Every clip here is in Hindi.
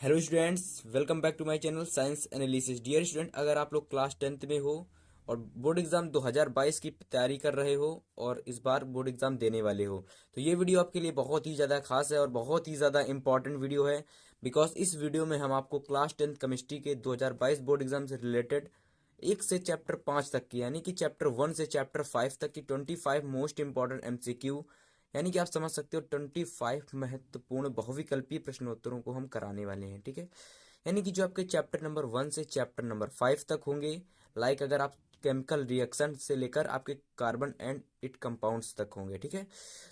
Hello students, welcome back to my channel science analysis. Dear student, अगर आप लोग क्लास 10th में हो और बोर्ड एग्जाम 2022 की तैयारी कर रहे हो और इस बार बोर्ड एग्जाम देने वाले हो, तो ये वीडियो आपके लिए बहुत ही ज़्यादा खास है और बहुत ही ज़्यादा इंपॉर्टेंट वीडियो है। बिकॉज इस वीडियो में हम आपको क्लास 10th केमिस्ट्री के 2022 बोर्ड एग्जाम से रिलेटेड 1 से चैप्टर 5 तक की, यानी कि चैप्टर 1 से चैप्टर 5 तक की 25 मोस्ट इंपॉर्टेंट MCQ, यानी कि आप समझ सकते हो 25 महत्वपूर्ण बहुविकल्पीय प्रश्नोत्तरों को हम कराने वाले हैं। ठीक है, यानी कि जो आपके चैप्टर नंबर 1 से चैप्टर नंबर 5 तक होंगे, लाइक अगर आप केमिकल रिएक्शन से लेकर आपके कार्बन एंड इट कंपाउंड्स तक होंगे। ठीक है,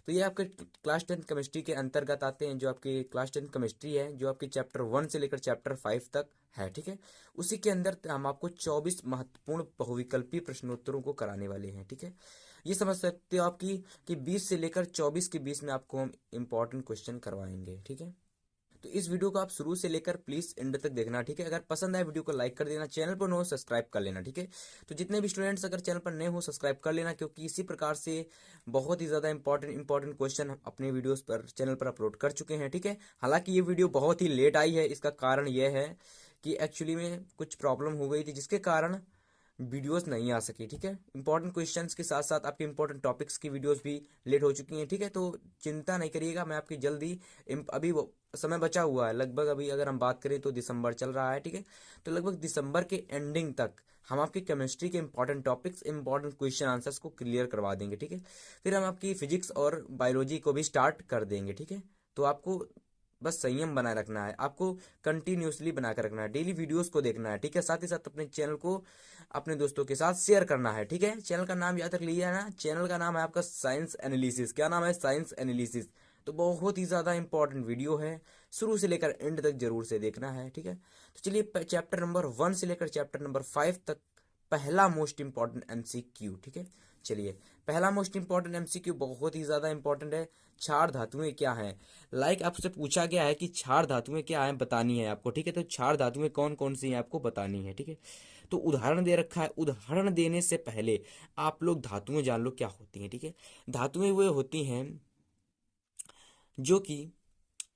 तो ये आपके क्लास 10th केमिस्ट्री के अंतर्गत आते हैं। जो आपकी क्लास 10th केमिस्ट्री है, जो आपकी चैप्टर 1 से लेकर चैप्टर 5 तक है। ठीक है, उसी के अंदर हम आपको 24 महत्वपूर्ण बहुविकल्पीय प्रश्नोत्तरों को कराने वाले हैं। ठीक है, ये समझ सकते हो आपकी कि 20 से लेकर 24 के बीच में आपको हम इंपॉर्टेंट क्वेश्चन करवाएंगे। ठीक है, तो इस वीडियो को आप शुरू से लेकर प्लीज एंड तक देखना। ठीक है, अगर पसंद आए वीडियो को लाइक कर देना, चैनल पर नए हो सब्सक्राइब कर लेना। ठीक है, तो जितने भी स्टूडेंट्स अगर चैनल पर नए हो सब्सक्राइब कर लेना, क्योंकि इसी प्रकार से बहुत ही ज़्यादा इंपॉर्टेंट क्वेश्चन अपने वीडियोस पर चैनल पर अपलोड कर चुके हैं। ठीक है, हालांकि ये वीडियो बहुत ही लेट आई है, इसका कारण यह है कि एक्चुअली में कुछ प्रॉब्लम हो गई थी जिसके कारण वीडियोस नहीं आ सकी। ठीक है, इंपॉर्टेंट क्वेश्चंस के साथ साथ आपके इंपॉर्टेंट टॉपिक्स की वीडियोस भी लेट हो चुकी हैं। ठीक है, तो चिंता नहीं करिएगा, मैं आपकी जल्दी अभी वो समय बचा हुआ है लगभग, अभी अगर हम बात करें तो दिसंबर चल रहा है। ठीक है, तो लगभग दिसंबर के एंडिंग तक हम आपकी केमिस्ट्री के important topics, important question answers को क्लियर करवा देंगे। ठीक है, फिर हम आपकी फिजिक्स और बायोलॉजी को भी स्टार्ट कर देंगे। ठीक है, तो आपको बस संयम बनाए रखना है, आपको कंटिन्यूसली बना कर रखना है, डेली वीडियोस को देखना है। ठीक है, साथ ही साथ अपने चैनल को अपने दोस्तों के साथ शेयर करना है। ठीक है, चैनल का नाम याद रख लिया ना, चैनल का नाम है आपका साइंस एनालिसिस। क्या नाम है? Science analysis. तो बहुत ही ज़्यादा इंपॉर्टेंट वीडियो है, शुरू से लेकर एंड तक जरूर से देखना है। ठीक है, तो चलिए चैप्टर नंबर 1 से लेकर चैप्टर नंबर 5 तक पहला मोस्ट इंपॉर्टेंट MCQ। ठीक है, चलिए पहला मोस्ट इंपॉर्टेंट MCQ बहुत ही ज़्यादा इंपॉर्टेंट है। क्षार धातुएं क्या हैं? लाइक आपसे पूछा गया है कि क्षार धातुएं क्या हैं, बतानी है आपको। ठीक है, तो क्षार धातुएं कौन कौन सी हैं आपको बतानी है। ठीक है, तो उदाहरण दे रखा है, उदाहरण देने से पहले आप लोग धातुएं जान लो क्या होती हैं। ठीक है, धातुएं वो होती हैं जो कि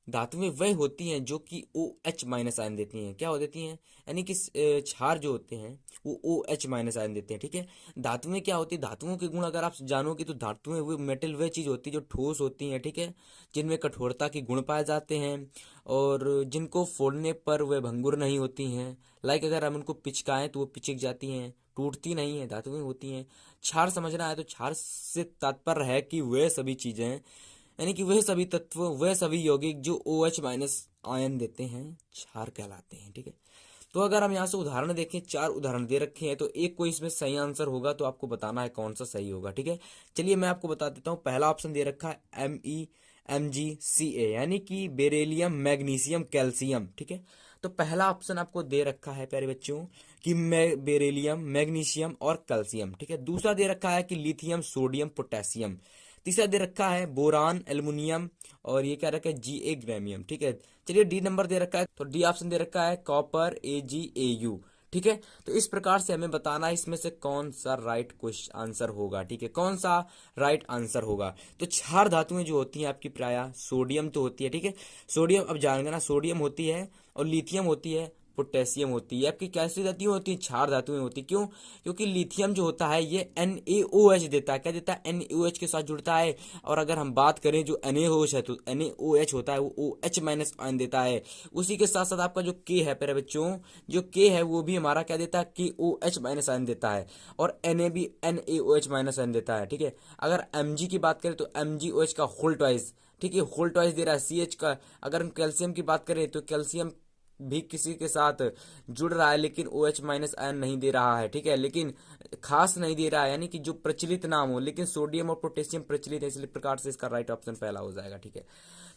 धातुएं वह होती हैं जो कि OH- आयन देती हैं। क्या हो देती हैं? यानी कि क्षार जो होते हैं वो OH- आयन देते हैं। ठीक है, धातुएं क्या होती है? धातुओं के गुण अगर आप जानोगे तो धातुएं वो मेटल वह चीज होती है जो ठोस होती हैं। ठीक है, जिनमें कठोरता के गुण पाए जाते हैं और जिनको फोड़ने पर वह भंगुर नहीं होती हैं। लाइक अगर हम उनको पिचकाएं तो वो पिचक जाती हैं, टूटती नहीं है, धातुएं होती हैं। क्षार समझना है तो क्षार से तात्पर्य है कि वह सभी चीजें, यानी कि वह सभी तत्व, वह सभी यौगिक जो OH- आयन देते हैं क्षार कहलाते हैं। ठीक है, तो अगर हम यहाँ से उदाहरण देखें, 4 उदाहरण दे रखे हैं, तो एक कोई इसमें सही आंसर होगा तो आपको बताना है कौन सा सही होगा। ठीक है, चलिए मैं आपको बता देता हूँ। पहला ऑप्शन दे रखा है MEMgCa, यानी कि बेरेलियम मैग्नीशियम कैल्शियम। ठीक है, तो पहला ऑप्शन आपको दे रखा है प्यारे बच्चों कि बेरेलियम मैग्नीशियम और कैल्शियम। ठीक है, दूसरा दे रखा है कि लिथियम सोडियम पोटेशियम। तीसरा दे रखा है बोरान एल्युमिनियम और ये क्या रखा है Ga ग्रामियम। ठीक है, चलिए डी नंबर दे रखा है, तो डी ऑप्शन दे रखा है कॉपर AgAu। ठीक है, तो इस प्रकार से हमें बताना है इसमें से कौन सा राइट क्वेश्चन आंसर होगा। ठीक है, कौन सा राइट आंसर होगा? तो क्षार धातुएं जो होती हैं आपकी प्रायः सोडियम तो होती है। ठीक है, सोडियम अब जानेंगे ना, सोडियम होती है और लिथियम होती है, पोटेशियम होती है। आपकी कैसी धातुएं होती हैं? क्षार धातुएं होती है। क्यों? क्योंकि लिथियम जो होता है ये NaOH देता है। क्या देता है? NaOH के साथ जुड़ता है। और अगर हम बात करें जो NaOH है तो NaOH होता है वो OH- आयन देता है। उसी के साथ साथ आपका जो K है प्यारे बच्चों, जो K है वो भी हमारा क्या देता है? KOH- आयन देता है। और Na भी NaOH- आयन देता है। ठीक है, अगर Mg की बात करें तो MgOH का होल ट्वाइस, ठीक है, होल ट्वाइस दे रहा है CH का। अगर हम कैल्शियम की बात करें तो कैल्शियम भी किसी के साथ जुड़ रहा है लेकिन OH- आयन नहीं दे रहा है। ठीक है, लेकिन खास नहीं दे रहा है, यानी कि जो प्रचलित नाम हो, लेकिन सोडियम और पोटेशियम प्रचलित है, इसलिए प्रकार से इसका राइट ऑप्शन पहला हो जाएगा। ठीक है,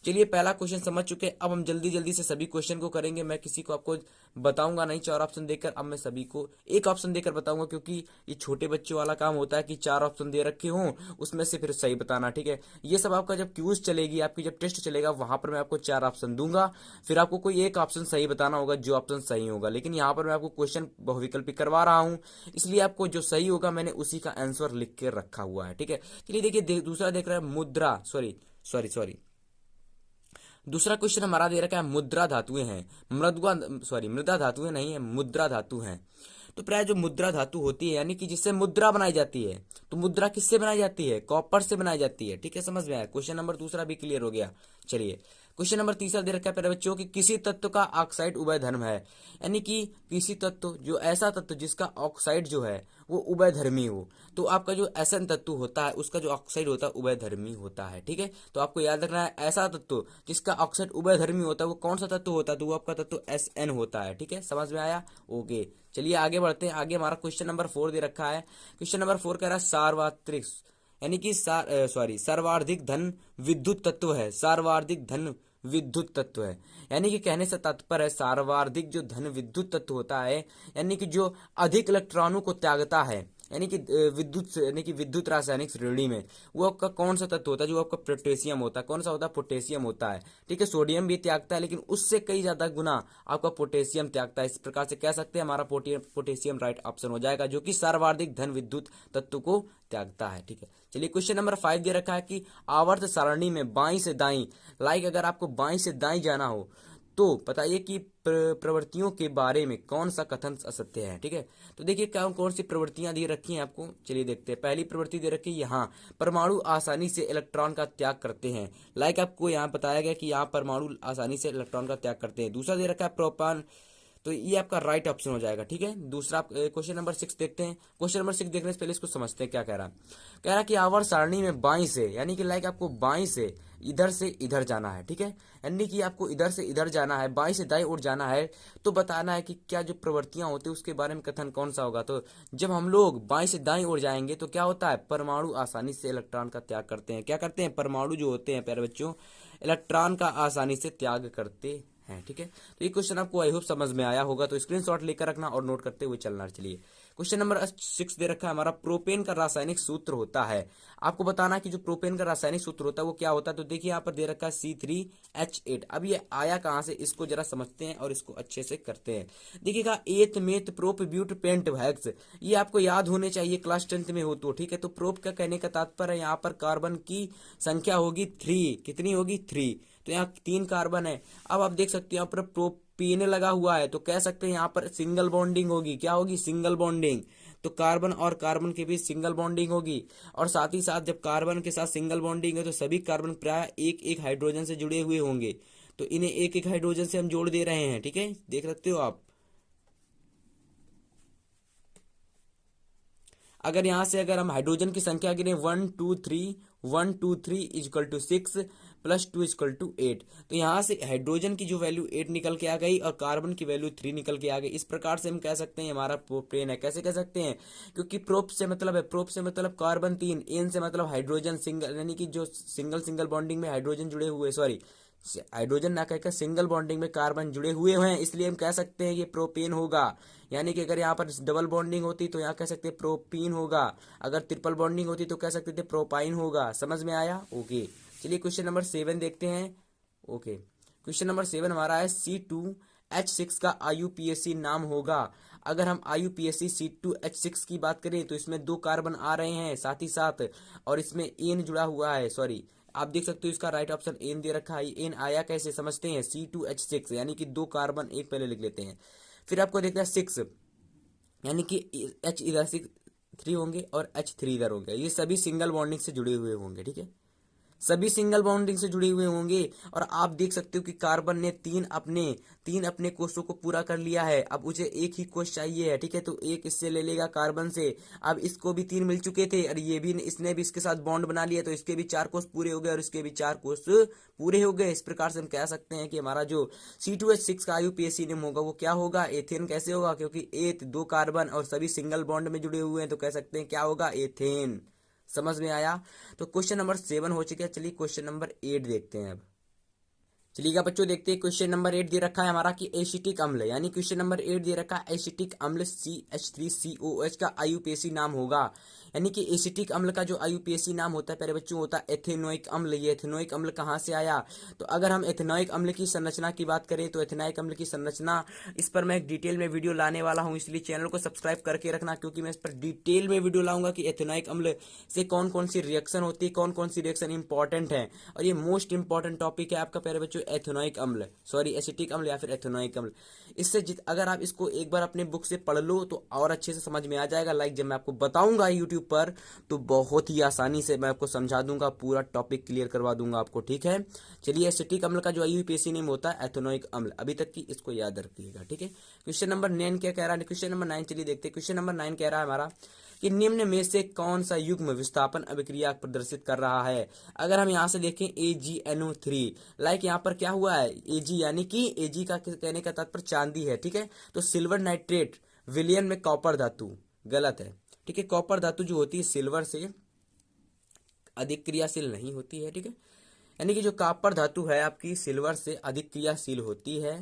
चलिए पहला क्वेश्चन समझ चुके हैं। अब हम जल्दी जल्दी से सभी क्वेश्चन को करेंगे। मैं किसी को आपको बताऊंगा नहीं 4 ऑप्शन देकर, अब मैं सभी को एक ऑप्शन देकर बताऊंगा, क्योंकि ये छोटे बच्चों वाला काम होता है कि 4 ऑप्शन दे रखे हों उसमें से फिर सही बताना। ठीक है, ये सब आपका जब क्यूज चलेगी, आपकी जब टेस्ट चलेगा, वहां पर मैं आपको 4 ऑप्शन दूंगा, फिर आपको कोई एक ऑप्शन सही बताना होगा जो ऑप्शन सही होगा। लेकिन यहाँ पर मैं आपको क्वेश्चन बहुविकल्पी करवा रहा हूँ, इसलिए आपको जो सही होगा मैंने उसी का आंसर लिख के रखा हुआ है। ठीक है, चलिए देखिए दूसरा देख रहा है मुद्रा, सॉरी सॉरी सॉरी दूसरा क्वेश्चन हमारा दे रखा है मुद्रा धातुएं हैं, मृदा धातुएं नहीं है, मुद्रा धातु हैं। तो प्राय जो मुद्रा धातु होती है यानी कि जिससे मुद्रा बनाई जाती है, तो मुद्रा किससे बनाई जाती है? कॉपर से बनाई जाती है। ठीक है, समझ में आया? क्वेश्चन नंबर दूसरा भी क्लियर हो गया। चलिए क्वेश्चन नंबर तीसरा दे रखा है प्यारे बच्चों कि किसी तत्व का ऑक्साइड उभयधर्म है, यानी कि किसी तत्व, जो ऐसा तत्व जिसका ऑक्साइड जो है वो उभयधर्मी हो। तो आपका जो एसएन तत्व होता है उसका जो ऑक्साइड होता है उभयधर्मी होता है। ठीक है, तो आपको याद रखना है ऐसा तत्व जिसका ऑक्साइड उभयधर्मी होता है वो कौन सा तत्व होता है? तो वो आपका तत्व एसएन होता है। ठीक है, समझ में आया? ओके, चलिए आगे बढ़ते हैं। आगे हमारा क्वेश्चन नंबर 4 दे रखा है। क्वेश्चन नंबर 4 कह रहा है सार्वत्रिक, यानी कि सर्वाधिक धन विद्युत तत्व है। सर्वाधिक धन विद्युत तत्व है, यानी कि कहने से तात्पर्य है सर्वाधिक जो धन विद्युत तत्व होता है, यानी कि जो अधिक इलेक्ट्रॉनों को त्यागता है, यानी कि विद्युत रासायनिक श्रेणी में, वो आपका कौन सा तत्व होता है? जो आपका पोटेशियम होता है। कौन सा होता है? पोटेशियम होता है। ठीक है, सोडियम भी त्यागता है लेकिन उससे कई ज्यादा गुना आपका पोटेशियम त्यागता है। इस प्रकार से कह सकते हैं हमारा पोटेशियम राइट ऑप्शन हो जाएगा, जो कि सर्वाधिक धन विद्युत तत्व को त्यागता है। ठीक है, चलिए क्वेश्चन नंबर 5 दे रखा है कि आवर्त सारणी में बाईं से दाईं, अगर आपको बाईं से दाईं जाना हो तो बताइए कि प्रवृत्तियों के बारे में कौन सा कथन असत्य है। ठीक है, तो देखिए कौन कौन सी प्रवृत्तियां दी रखी हैं आपको। चलिए देखते हैं। पहली प्रवृत्ति दे रखी है यहाँ परमाणु आसानी से इलेक्ट्रॉन का त्याग करते हैं। आपको यहाँ बताया गया कि यहाँ परमाणु आसानी से इलेक्ट्रॉन का त्याग करते हैं। दूसरा दे रखा है प्रोपान, तो ये आपका राइट ऑप्शन हो जाएगा। ठीक है, दूसरा क्वेश्चन नंबर 6 देखते हैं। क्वेश्चन नंबर 6 देखने से पहले इसको समझते हैं क्या कह रहा है। कह रहा है कि आवर्त सारणी में बाईं से, यानी कि आपको बाईं से इधर जाना है। ठीक है, यानी कि आपको इधर से इधर जाना है, बाईं से दाईं ओर जाना है। तो बताना है कि क्या जो प्रवृत्तियां होती है उसके बारे में कथन कौन सा होगा। तो जब हम लोग बाईं से दाईं ओर जाएंगे तो क्या होता है? परमाणु आसानी से इलेक्ट्रॉन का त्याग करते हैं। क्या करते हैं? परमाणु जो होते हैं प्यारे बच्चों, इलेक्ट्रॉन का आसानी से त्याग करते हैं। ठीक है, तो ये क्वेश्चन आपको आई होप समझ में आया होगा, तो स्क्रीनशॉट लेकर रखना और नोट करते हुए चलना। चलिए क्वेश्चन नंबर 6 दे रखा है हमारा प्रोपेन का रासायनिक सूत्र होता है। आपको बताना कि जो प्रोपेन का रासायनिक सूत्र होता है वो क्या होता है। तो देखिए यहाँ पर दे रखा है C3H8। अब ये आया कहाँ से, इसको जरा समझते हैं और इसको अच्छे से करते हैं। देखिएगा eth meth prop but pent hex, ये आपको याद होने चाहिए क्लास 10th में हो तो। ठीक है, तो प्रोप का कहने का तात्पर्य है यहाँ पर कार्बन की संख्या होगी 3। कितनी होगी? 3। तो यहाँ 3 कार्बन है। अब आप देख सकते हो यहाँ पर प्रोपीन लगा हुआ है, तो कह सकते हैं यहाँ पर सिंगल बॉन्डिंग होगी। क्या होगी? Single bonding. तो कार्बन और कार्बन के बीच सिंगल बॉन्डिंग होगी, और साथ ही साथ जब कार्बन के साथ सिंगल बॉन्डिंग है तो सभी कार्बन प्राय एक एक हाइड्रोजन से जुड़े हुए होंगे, तो इन्हें एक एक हाइड्रोजन से हम जोड़ दे रहे हैं। ठीक है, देख सकते हो आप। अगर यहां से अगर हम हाइड्रोजन की संख्या गिने 1 2 3 1 2 3 इजकल टू 6 प्लस 2 इजकल टू 8, तो यहाँ से हाइड्रोजन की जो वैल्यू 8 निकल के आ गई और कार्बन की वैल्यू 3 निकल के आ गई। इस प्रकार से हम कह सकते हैं हमारा प्रोपेन है। कैसे कह सकते हैं? क्योंकि प्रोप से मतलब है, प्रोप से मतलब कार्बन 3, एन से मतलब हाइड्रोजन सिंगल, यानी कि जो सिंगल बॉन्डिंग में हाइड्रोजन जुड़े हुए, सॉरी हाइड्रोजन ना कहकर सिंगल बॉन्डिंग में कार्बन जुड़े हुए हैं, इसलिए हम कह सकते हैं ये प्रोपेन होगा। यानी कि अगर यहाँ पर डबल बॉन्डिंग होती तो यहाँ कह सकते हैं प्रोपीन होगा, अगर ट्रिपल बॉन्डिंग होती तो कह सकते थे प्रोपाइन होगा। समझ में आया? ओके, चलिए क्वेश्चन नंबर 7 देखते हैं। ओके, क्वेश्चन नंबर 7 हमारा है C2H6 का IUPAC नाम होगा। अगर हम IUPAC C2H6 की बात करें तो इसमें 2 कार्बन आ रहे हैं साथ ही साथ, और इसमें एन जुड़ा हुआ है। सॉरी, आप देख सकते हो इसका राइट ऑप्शन एन दे रखा है। एन आया कैसे समझते हैं? C2H6 यानी कि 2 कार्बन एक पहले लिख लेते हैं, फिर आपको देखना है 6, यानी कि H इधर से 3 होंगे और H3 इधर होंगे। ये सभी सिंगल बॉन्डिंग से जुड़े हुए होंगे। ठीक है, सभी सिंगल बॉन्डिंग से जुड़े हुए होंगे। और आप देख सकते हो कि कार्बन ने तीन अपने कोषों को पूरा कर लिया है। अब उसे एक ही कोष चाहिए है। ठीक है, तो एक इससे ले लेगा कार्बन से। अब इसको भी 3 मिल चुके थे और ये भी, इसने भी इसके साथ बॉन्ड बना लिया, तो इसके भी 4 कोष पूरे हो गए और इसके भी 4 कोष पूरे हो गए। इस प्रकार से हम कह सकते हैं कि हमारा जो C2H6 का IUPAC नेम होगा वो क्या होगा? एथेन। कैसे होगा? क्योंकि एथ 2 कार्बन और सभी सिंगल बॉन्ड में जुड़े हुए हैं, तो कह सकते हैं क्या होगा? एथेन। समझ में आया? तो क्वेश्चन नंबर 7 हो चुका है। चलिए क्वेश्चन नंबर 8 देखते हैं अब। चलिएगा बच्चों देखते हैं। क्वेश्चन नंबर 8 दे रखा है हमारा कि एसिटिक अम्ल, यानी क्वेश्चन नंबर 8 दे रखा है एसिटिक अम्ल CH3COH का IUPAC नाम होगा। यानी कि एसिटिक अम्ल का जो IUPAC नाम होता है प्यारे बच्चों होता है एथेनोइक अम्ल। ये एथेनोइक अम्ल कहाँ से आया? तो अगर हम एथेनोइक अम्ल की संरचना की बात करें तो एथेनोइक अम्ल की संरचना, इस पर मैं एक डिटेल में वीडियो लाने वाला हूँ, इसलिए चैनल को सब्सक्राइब करके रखना, क्योंकि मैं इस पर डिटेल में वीडियो लाऊंगा कि एथेनोइक अम्ल से कौन कौन सी रिएक्शन होती है, कौन कौन सी रिएक्शन इंपॉर्टेंट है। और ये मोस्ट इंपॉर्टेंट टॉपिक है आपका प्यारे बच्चों एथेनोइक अम्ल, सॉरी एसिटिक अम्ल या फिर एथेनोइक अम्ल, इससे अगर आप इसको एक बार अपने बुक से पढ़ लो तो और अच्छे से समझ में आ जाएगा। लाइक जब मैं आपको बताऊंगा यूट्यूब पर तो बहुत ही आसानी से मैं आपको समझा दूंगा, पूरा टॉपिक क्लियर करवा दूंगा आपको, ठीक है। चलिए, एसिटिक अम्ल का जो यूपीएससी नेम होता है एथेनोइक अम्ल, अभी तक की इसको याद रखिएगा, ठीक है। क्वेश्चन नंबर 9 क्या कह रहा है, क्वेश्चन नंबर 9 चलिए देखते हैं। क्वेश्चन नंबर 9 कह रहा है हमारा कि निम्न में से कौन सा युग्म विस्थापन अभिक्रिया प्रदर्शित कर रहा है। अगर हम यहाँ से देखें AgNO3, लाइक यहाँ पर क्या हुआ है, Ag यानी कि Ag का कहने का तात्पर्य चांदी है, ठीक है। तो सिल्वर नाइट्रेट विलयन में कॉपर धातु, गलत है, ठीक है। कॉपर धातु जो होती है सिल्वर से अधिक क्रियाशील नहीं होती है, ठीक है। यानी कि जो कॉपर धातु है आपकी सिल्वर से अधिक क्रियाशील होती है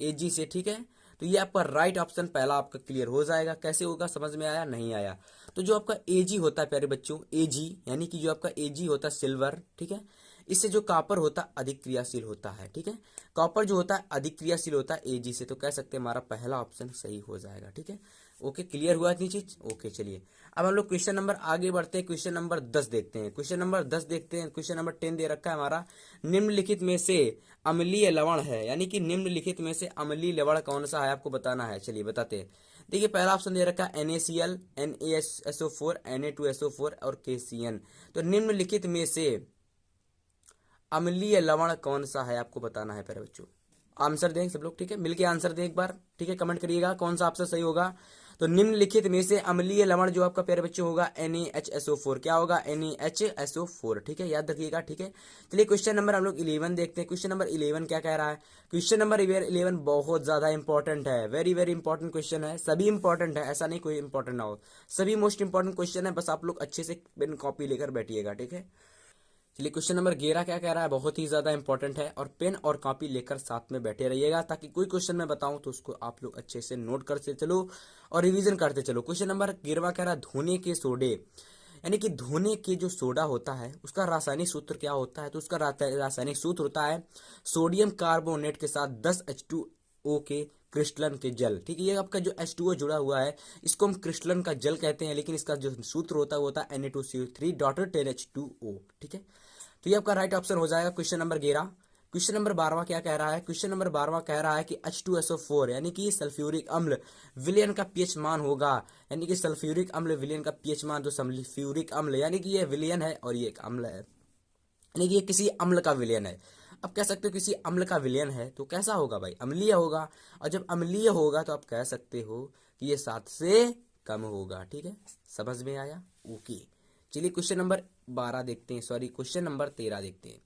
Ag से, ठीक है। तो ये आपका राइट ऑप्शन पहला आपका क्लियर हो जाएगा। कैसे होगा, समझ में आया, नहीं आया। तो जो आपका Ag होता है प्यारे बच्चों, Ag यानी कि जो आपका Ag होता है सिल्वर, ठीक है, इससे जो कॉपर होता है अधिक क्रियाशील होता है, ठीक है। कॉपर जो होता है अधिक क्रियाशील होता है Ag से, तो कह सकते हैं हमारा पहला ऑप्शन सही हो जाएगा, ठीक है। ओके, क्लियर हुआ इतनी चीज। ओके, चलिए अब हम लोग क्वेश्चन नंबर आगे बढ़ते हैं। क्वेश्चन नंबर 10 देखते हैं। क्वेश्चन नंबर 10 देखते हैं। क्वेश्चन नंबर 10 दे रखा है हमारा, निम्नलिखित में से अम्लीय लवण है, यानी कि निम्नलिखित में से अम्लीय लवण कौन सा है आपको बताना है। चलिए बताते हैं। देखिए पहला ऑप्शन दे रखा है NaCl, NaSO4, Na2SO4 और KCN। तो निम्नलिखित में से अम्लीय लवण कौन सा है आपको बताना है प्यारे बच्चों। आंसर दें सब लोग, ठीक है, मिलके आंसर दें एक बार, ठीक है, कमेंट करिएगा कौन सा आंसर सही होगा। तो निम्नलिखित में से अम्लीय लवण जो आपका प्यारे बच्चों होगा NaHSO4, क्या होगा, NaHSO4, ठीक है, याद रखिएगा, ठीक है। चलिए क्वेश्चन नंबर हम लोग 11 देखते हैं। क्वेश्चन नंबर 11 क्या कह रहा है। क्वेश्चन नंबर 11 बहुत ज्यादा इंपॉर्टेंट है, वेरी वेरी इंपॉर्टेंट क्वेश्चन है, सभी इंपॉर्टेंट है, ऐसा नहीं कोई इंपॉर्टेंट ना हो, सभी मोस्ट इंपॉर्टेंट क्वेश्चन है, बस आप लोग अच्छे से पेन कॉपी लेकर बैठिएगा, ठीक है। चलिए क्वेश्चन नंबर 11 क्या कह रहा है, बहुत ही ज्यादा इंपॉर्टेंट है, और पेन और कॉपी लेकर साथ में बैठे रहिएगा ताकि कोई क्वेश्चन मैं बताऊं तो उसको आप लोग अच्छे से नोट करते चलो और रिवीजन करते चलो। क्वेश्चन नंबर 11 कह रहा है, धोने के सोडे, यानी कि धोने के जो सोडा होता है उसका रासायनिक सूत्र क्या होता है। तो उसका रासायनिक सूत्र होता है सोडियम कार्बोनेट के साथ 10 H2O के क्रिस्टलन के जल, ठीक है। ये आपका जो H2O जुड़ा हुआ है इसको हम क्रिस्टलन का जल कहते हैं, लेकिन इसका जो सूत्र होता है वो होता है Na2CO3 10H2O, ठीक है। तो ये आपका राइट ऑप्शन हो जाएगा क्वेश्चन नंबर 11। क्वेश्चन नंबर 12 क्या कह रहा है। क्वेश्चन नंबर 12 कह रहा है कि H2SO4 यानी कि सल्फ्यूरिक अम्ल विलयन का पीएच मान होगा, यानी कि सल्फ्यूरिक अम्ल विलयन का पीएच मान, जो सल्फ्यूरिक अम्ल यानी कि ये विलयन है और ये एक अम्ल है, यानी कि ये किसी अम्ल का विलयन है। अब कह सकते हो किसी अम्ल का विलयन है तो कैसा होगा भाई, अम्लीय होगा, और जब अम्लीय होगा तो आप कह सकते हो कि ये 7 से कम होगा, ठीक है, समझ में आया। ओके, चलिए क्वेश्चन नंबर 12 देखते हैं, सॉरी क्वेश्चन नंबर 13 देखते हैं।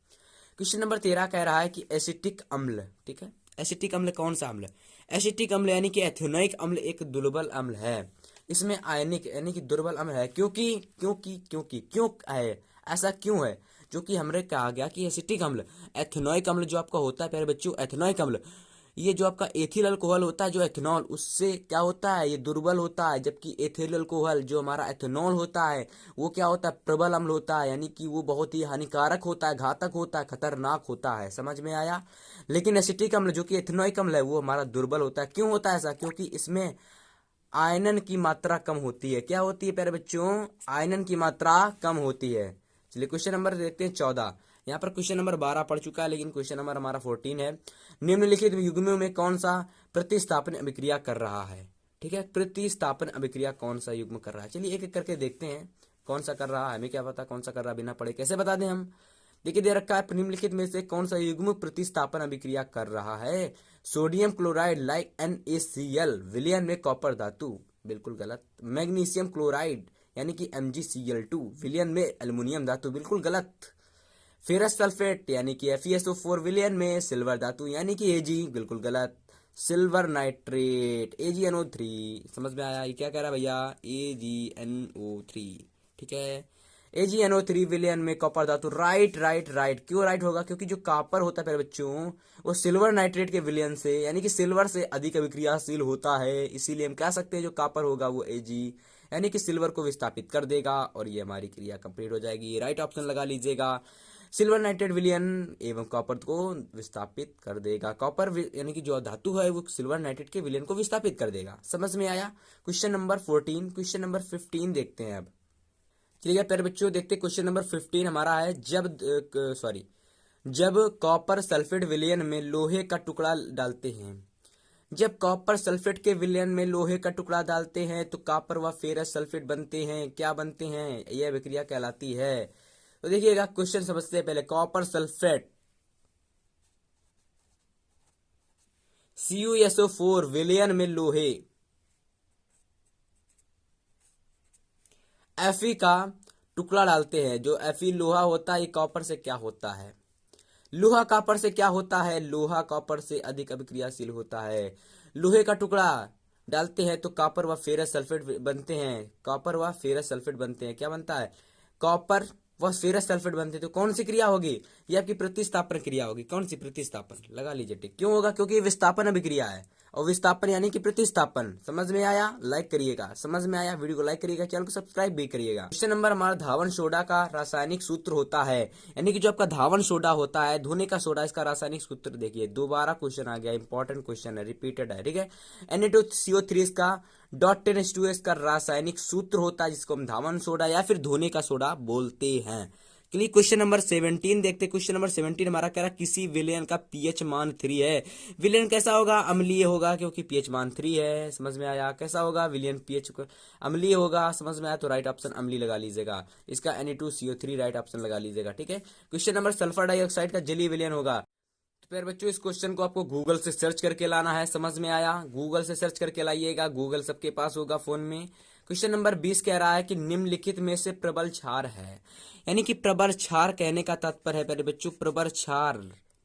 क्वेश्चन नंबर 13 कह रहा है कि एसिटिक अम्ल, ठीक है, एसिटिक अम्ल कौन सा अम्ल है। एसिटिक अम्ल यानी कि एथेनोइक अम्ल एक दुर्बल अम्ल है, इसमें आयनिक यानी कि दुर्बल अम्ल है, क्योंकि क्योंकि क्योंकि क्यों है, ऐसा क्यों है, जो कि हमने कहा गया कि एसिटिक अम्ल, एथेनोइक अम्ल जो आपका होता है प्यारे बच्चों, एथेनोइक अम्ल, ये जो आपका एथिल अल्कोहल होता है जो एथेनॉल, उससे क्या होता है, ये दुर्बल होता है, जबकि एथिल अल्कोहल जो हमारा एथेनॉल होता है वो क्या होता है, प्रबल अम्ल होता है, यानी कि वो बहुत ही हानिकारक होता है, घातक होता है, खतरनाक होता है, समझ में आया। लेकिन एसिटिक अम्ल जो कि एथेनोइक अम्ल है वो हमारा दुर्बल होता है। क्यों होता है ऐसा, क्योंकि इसमें आयनन की मात्रा कम होती है। क्या होती है प्यारे बच्चों, आयनन की मात्रा कम होती है। चलिए क्वेश्चन नंबर देखते हैं 14। यहाँ पर क्वेश्चन नंबर 12 पढ़ चुका है, लेकिन क्वेश्चन नंबर हमारा 14 है, निम्नलिखित युग्मों में कौन सा प्रतिस्थापन अभिक्रिया कर रहा है, ठीक है, प्रतिस्थापन अभिक्रिया कौन सा युग्म कर रहा है। चलिए एक एक करके देखते हैं कौन सा कर रहा है, हमें क्या पता कौन सा कर रहा है, बिना पढ़े कैसे बता दें हम। देखिए दे रखा है निम्नलिखित में से कौन सा युग्म प्रतिस्थापन अभिक्रिया कर रहा है। सोडियम क्लोराइड लाइक NaCl विलयन में कॉपर धातु, बिल्कुल गलत। मैग्नीशियम क्लोराइड यानी कि MgCl2 विलयन में एल्युमिनियम धातु, बिल्कुल गलत। फेरस सल्फेट यानी कि FeSO4 विलयन में सिल्वर धातु यानी कि Ag, बिल्कुल गलत। सिल्वर नाइट्रेट AgNO3, समझ में आया, ये क्या कह रहा है भैया, AgNO3, ठीक है, AgNO3 विलयन में कॉपर धातु, राइट राइट राइट। क्यों राइट होगा, क्योंकि जो कॉपर होता है मेरे बच्चों वो सिल्वर नाइट्रेट के विलयन से यानी कि सिल्वर से अधिक अभिक्रियाशील होता है, इसीलिए हम कह सकते हैं जो कॉपर होगा वो Ag यानी कि सिल्वर को विस्थापित कर देगा और ये हमारी क्रिया कंप्लीट हो जाएगी। राइट ऑप्शन लगा लीजिएगा, सिल्वर नाइट्रेट विलयन एवं कॉपर को विस्थापित कर देगा। कॉपर यानी कि जो धातु है वो सिल्वर नाइट्रेट के विलयन को विस्थापित कर देगा, समझ में आया। क्वेश्चन नंबर 14, क्वेश्चन नंबर 15 देखते हैं अब। चलिए प्यारे बच्चों देखते हैं क्वेश्चन नंबर 15 हमारा है, जब सॉरी जब कॉपर सल्फेट विलयन में लोहे का टुकड़ा डालते हैं, जब कॉपर सल्फेट के विलयन में लोहे का टुकड़ा डालते हैं तो कॉपर व फेरस सल्फेट बनते हैं। क्या बनते हैं? यह अभिक्रिया कहलाती है। तो देखिएगा क्वेश्चन समझते हैं पहले। कॉपर सल्फेट CuSO4 विलयन में लोहे Fe का टुकड़ा डालते हैं। जो Fe लोहा होता है, ये कॉपर से क्या होता है? लोहा कॉपर से क्या होता है? लोहा कॉपर से अधिक अभिक्रियाशील होता है। लोहे का टुकड़ा डालते हैं तो कॉपर व फेरस सल्फेट बनते हैं। कॉपर व फेरस सल्फेट बनते हैं। क्या बनता है? कॉपर व फेरस सल्फेट बनते हैं। तो कौन सी क्रिया होगी? ये आपकी प्रतिस्थापन क्रिया होगी। कौन सी? प्रतिस्थापन। लगा लीजिए टिक। क्यों होगा? क्योंकि विस्थापन अभिक्रिया है और विस्थापन यानी कि प्रतिस्थापन। समझ में आया? लाइक करिएगा। समझ में आया? वीडियो को लाइक करिएगा, चैनल को सब्सक्राइब भी करिएगा। क्वेश्चन नंबर हमारा धावन सोडा का रासायनिक सूत्र होता है, यानी कि जो आपका धावन सोडा होता है, धोने का सोडा, इसका रासायनिक सूत्र देखिए। दोबारा क्वेश्चन आ गया, इंपॉर्टेंट क्वेश्चन है, रिपीटेड है, ठीक है। Na2CO3 इसका .10H2S का रासायनिक सूत्र होता है, जिसको हम धावन सोडा या फिर धोने का सोडा बोलते हैं। चलिए क्वेश्चन नंबर 17 देखते हैं। क्वेश्चन नंबर 17 हमारा कह रहा है किसी विलयन का पीएच मान 3 है। विलयन कैसा होगा? अम्लीय होगा, क्योंकि पीएच मान 3 है। समझ में आया? कैसा होगा? विलयन पीएच अम्लीय होगा। समझ में आया? तो राइट ऑप्शन अम्लीय लगा लीजिएगा। इसका Na2CO3 राइट ऑप्शन लगा लीजिएगा, ठीक है। क्वेश्चन नंबर सल्फर डाइऑक्साइड का जलीय विलयन होगा। तो फिर बच्चों इस क्वेश्चन को आपको गूगल से सर्च करके लाना है। समझ में आया? गूगल से सर्च करके लाइएगा। गूगल सबके पास होगा फोन में। क्वेश्चन नंबर 20 कह रहा है कि निम्नलिखित में से प्रबल क्षार है, यानी कि प्रबल क्षार कहने का तात्पर्य है पहले बच्चों प्रबल क्षार।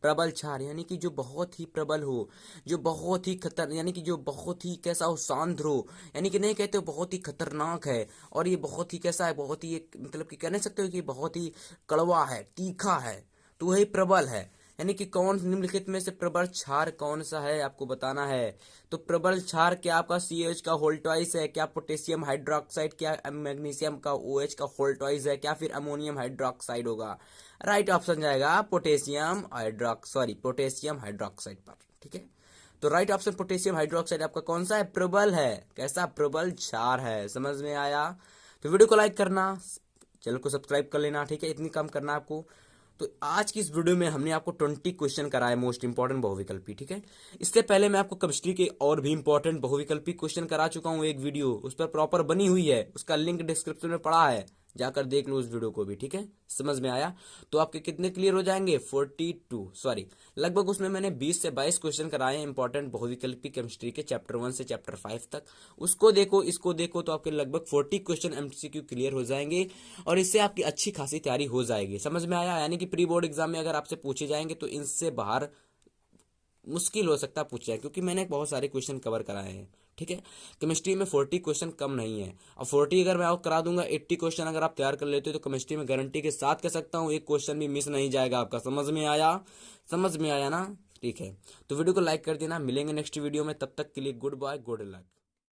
प्रबल क्षार यानी कि जो बहुत ही प्रबल हो, जो बहुत ही खतर, यानी कि जो बहुत ही कैसा हो? सांद्र हो, यानी कि नहीं कहते हो बहुत ही खतरनाक है। और ये बहुत ही कैसा है? बहुत ही मतलब कि कह नहीं सकते हो कि बहुत ही कड़वा है, तीखा है, तो वही प्रबल है। यानी कि कौन निम्नलिखित में से प्रबल क्षार कौन सा है आपको बताना है। तो प्रबल क्षार क्या आपका CH का होल ट्वाइस है, क्या पोटेशियम हाइड्रोक्साइड, क्या मैग्नीशियम का OH का होल ट्वाइस है, क्या फिर अमोनियम हाइड्रोक्साइड होगा? राइट ऑप्शन जाएगा पोटेशियम हाइड्रोक्साइड पर, ठीक है। तो राइट ऑप्शन पोटेशियम हाइड्रोक्साइड आपका कौन सा है? प्रबल है। कैसा? प्रबल क्षार है। समझ में आया? तो वीडियो को लाइक करना, चैनल को सब्सक्राइब कर लेना, ठीक है। इतनी काम करना आपको। तो आज की इस वीडियो में हमने आपको 20 क्वेश्चन कराए मोस्ट इंपॉर्टेंट बहुविकल्पी, ठीक है। इससे पहले मैं आपको केमिस्ट्री के और भी इंपॉर्टेंट बहुविकल्पी क्वेश्चन करा चुका हूं, एक वीडियो उस पर प्रॉपर बनी हुई है, उसका लिंक डिस्क्रिप्शन में पड़ा है, जाकर देख लो उस वीडियो को भी, ठीक है। समझ में आया? तो आपके कितने क्लियर हो जाएंगे? 42 लगभग उसमें मैंने 20 से 22 क्वेश्चन कराए हैं इंपॉर्टेंट बहुविकल्पी केमिस्ट्री के चैप्टर 1 से चैप्टर 5 तक। उसको देखो, इसको देखो, तो आपके लगभग 40 क्वेश्चन MCQ क्लियर हो जाएंगे और इससे आपकी अच्छी खासी तैयारी हो जाएगी। समझ में आया? यानी कि प्री बोर्ड एग्जाम में अगर आपसे पूछे जाएंगे तो इनसे बाहर मुश्किल हो सकता है पूछ जाए, क्योंकि मैंने बहुत सारे क्वेश्चन कवर कराए हैं, ठीक है। केमिस्ट्री में 40 क्वेश्चन कम नहीं है, और 40 अगर मैं आपको करा दूंगा, 80 क्वेश्चन अगर आप तैयार कर लेते हो तो केमिस्ट्री में गारंटी के साथ कह सकता हूँ एक क्वेश्चन भी मिस नहीं जाएगा आपका। समझ में आया? समझ में आया ना? ठीक है। तो वीडियो को लाइक कर देना। मिलेंगे नेक्स्ट वीडियो में, तब तक के लिए गुड बाय, गुड लक।